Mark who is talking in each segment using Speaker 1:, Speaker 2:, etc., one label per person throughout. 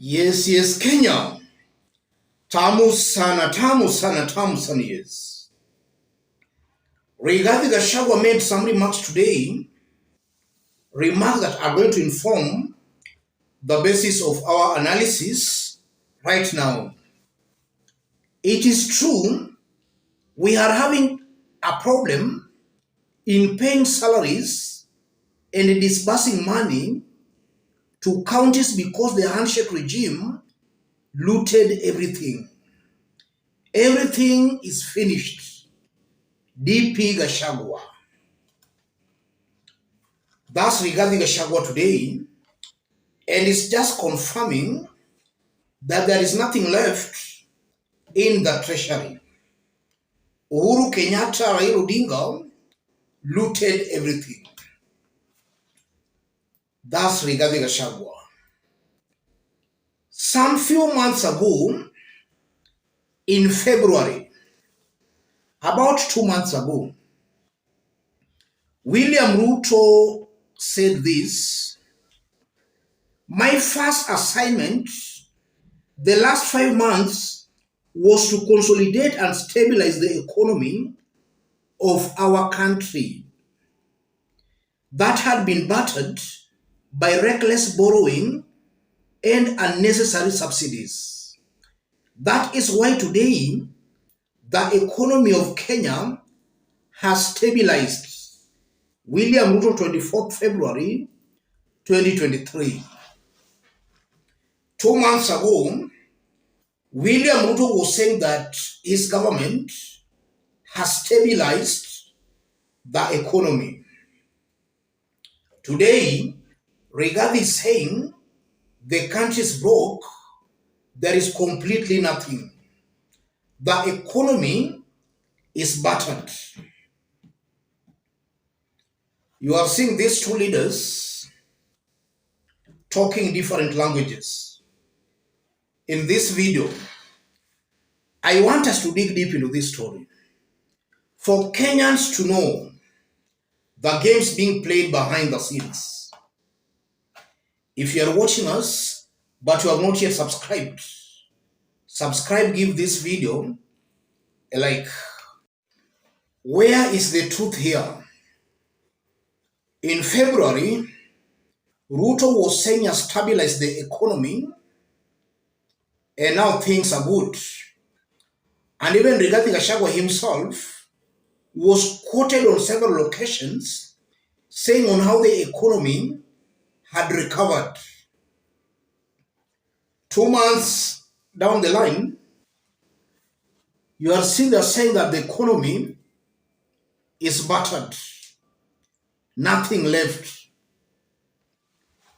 Speaker 1: Yes, Kenya. Tamu sana, tamu sana, tamu sana, yes. Rigathi Gachagua made some remarks today, remarks that are going to inform the basis of our analysis right now. It is true, we are having a problem in paying salaries and disbursing money to counties because the handshake regime looted everything. Everything is finished. DP Gachagua. That's regarding Gachagua today, and it's just confirming that there is nothing left in the treasury. Uhuru Kenyatta, Raila Odinga looted everything. That's regarding Gachagua. Some few months ago, in February, about 2 months ago, William Ruto said this: my first assignment the last 5 months was to consolidate and stabilize the economy of our country that had been battered by reckless borrowing and unnecessary subsidies. That is why today the economy of Kenya has stabilized. William Ruto, 24th February 2023. 2 months ago, William Ruto was saying that his government has stabilized the economy. Today, Rigathi is saying the country is broke, there is completely nothing. The economy is battered. You are seeing these two leaders talking different languages. In this video, I want us to dig deep into this story for Kenyans to know the games being played behind the scenes. If you are watching us but you have not yet subscribed, subscribe, give this video a like. Where is the truth here? In February, Ruto was saying he has stabilized the economy and now things are good. And even Rigathi Gachagua himself was quoted on several occasions saying on how the economy had recovered. 2 months down the line, you are seeing they're saying that the economy is battered. Nothing left.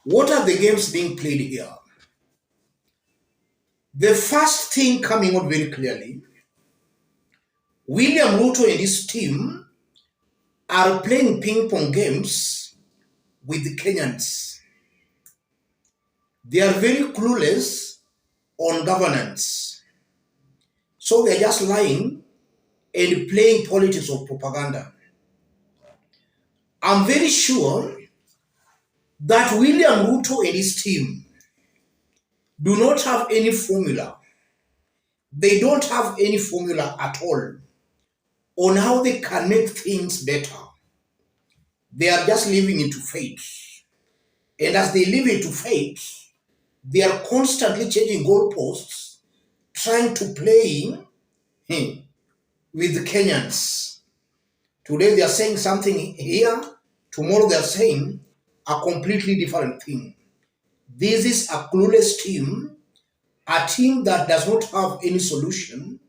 Speaker 1: What are the games being played here? The first thing coming out very clearly, William Ruto and his team are playing ping-pong games with the Kenyans. They are very clueless on governance. So they're just lying and playing politics of propaganda. I'm very sure that William Ruto and his team do not have any formula. They don't have any formula at all on how they can make things better. They are just living into fate. And as they live into fate, they are constantly changing goalposts, trying to play with the Kenyans. Today they are saying something here, tomorrow they are saying a completely different thing. This is a clueless team, a team that does not have any solution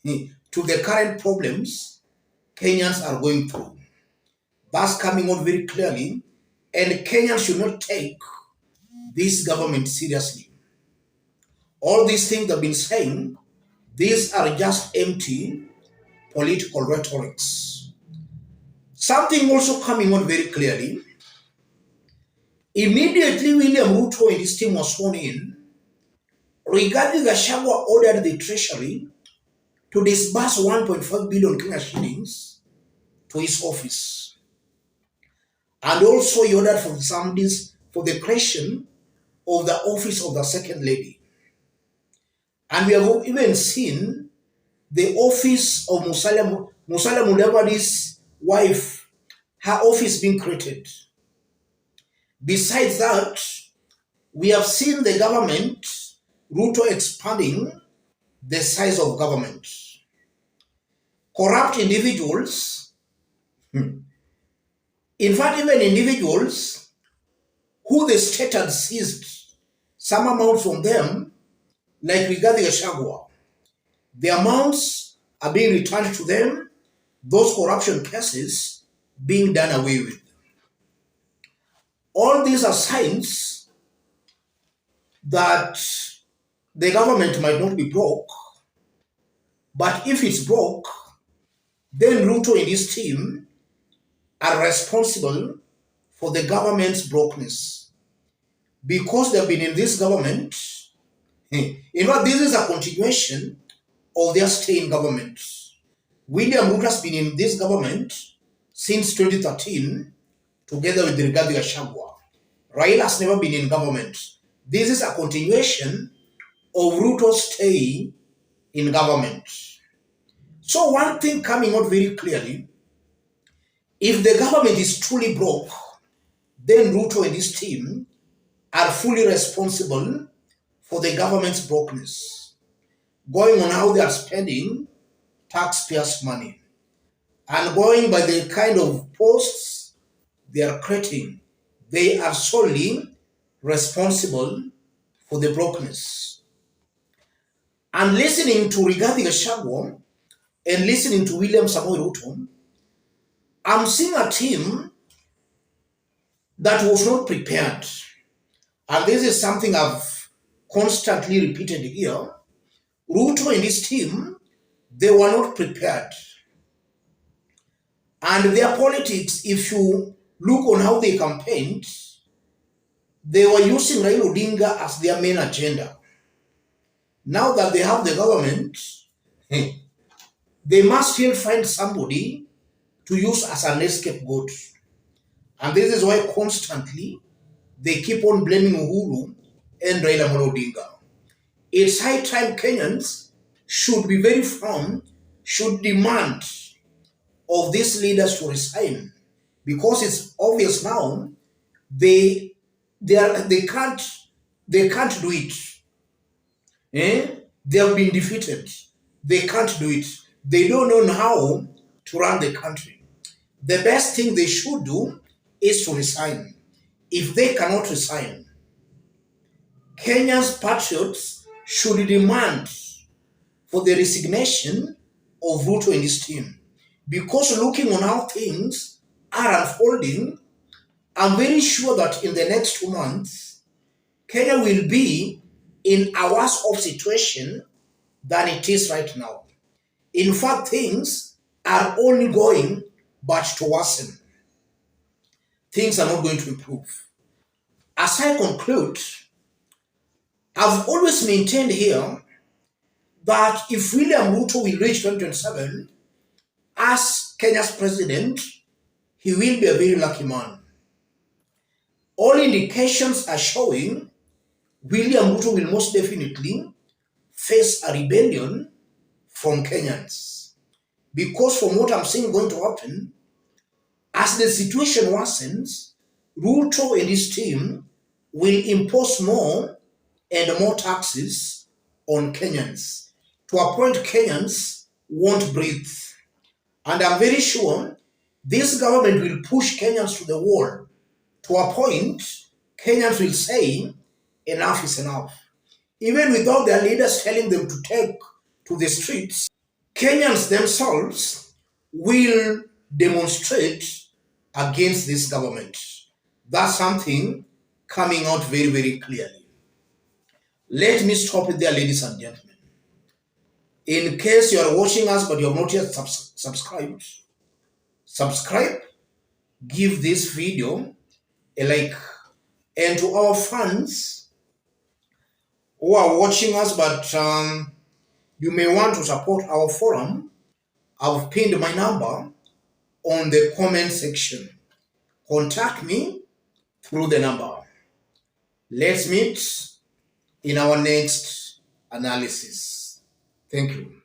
Speaker 1: to the current problems Kenyans are going through. That's coming out very clearly, and Kenyans should not take this government seriously. All these things they've been saying, these are just empty political rhetorics. Something also coming out very clearly, immediately William Ruto and his team was sworn in, Rigathi Gachagua ordered the treasury to disburse 1.5 billion Kenya shillings to his office. And also he ordered for the creation of the office of the second lady. And we have even seen the office of Musalia Mudavadi's wife, her office being created. Besides that, we have seen the government, Ruto, expanding the size of government. Corrupt individuals, in fact, even individuals who the state had seized some amount from them, like Rigathi Gachagua, the amounts are being returned to them, those corruption cases being done away with. All these are signs that the government might not be broke, but if it's broke, then Ruto and his team are responsible for the government's brokenness. Because they've been in this government, in fact, this is a continuation of their stay in government. William Ruto has been in this government since 2013, together with Rigathi Gachagua. Raila has never been in government. This is a continuation of Ruto's stay in government. So one thing coming out very clearly, if the government is truly broke, then Ruto and his team are fully responsible for the government's brokenness, going on how they are spending taxpayers' money, and going by the kind of posts they are creating. They are solely responsible for the brokenness. And listening to Rigathi Gachagua and listening to William Samoei Ruto, I'm seeing a team that was not prepared. And this is something I've constantly repeated here. Ruto and his team, they were not prepared. And their politics, if you look on how they campaigned, they were using Raila Odinga as their main agenda. Now that they have the government, they must still find somebody to use as an scapegoat. And this is why constantly they keep on blaming Uhuru and Raila Odinga. It's high time Kenyans should be very firm, should demand of these leaders to resign, because it's obvious now they can't do it. They have been defeated. They can't do it. They don't know how to run the country. The best thing they should do is to resign. If they cannot resign, Kenya's patriots should demand for the resignation of Ruto and his team. Because looking on how things are unfolding, I'm very sure that in the next 2 months, Kenya will be in a worse off situation than it is right now. In fact, things are only going but to worsen. Things are not going to improve. As I conclude, I've always maintained here that if William Ruto will reach 2027 as Kenya's president, he will be a very lucky man. All indications are showing William Ruto will most definitely face a rebellion from Kenyans. Because from what I'm seeing going to happen, as the situation worsens, Ruto and his team will impose more and more taxes on Kenyans, to a point Kenyans won't breathe. And I'm very sure this government will push Kenyans to the wall, to a point Kenyans will say, enough is enough. Even without their leaders telling them to take to the streets, Kenyans themselves will demonstrate against this government. That's something coming out very, very clearly. Let me stop it there, ladies and gentlemen. In case you are watching us but you have not yet subscribed, subscribe, give this video a like. And to our fans who are watching us but you may want to support our forum, I've pinned my number on the comment section. Contact me through the number. Let's meet in our next analysis. Thank you.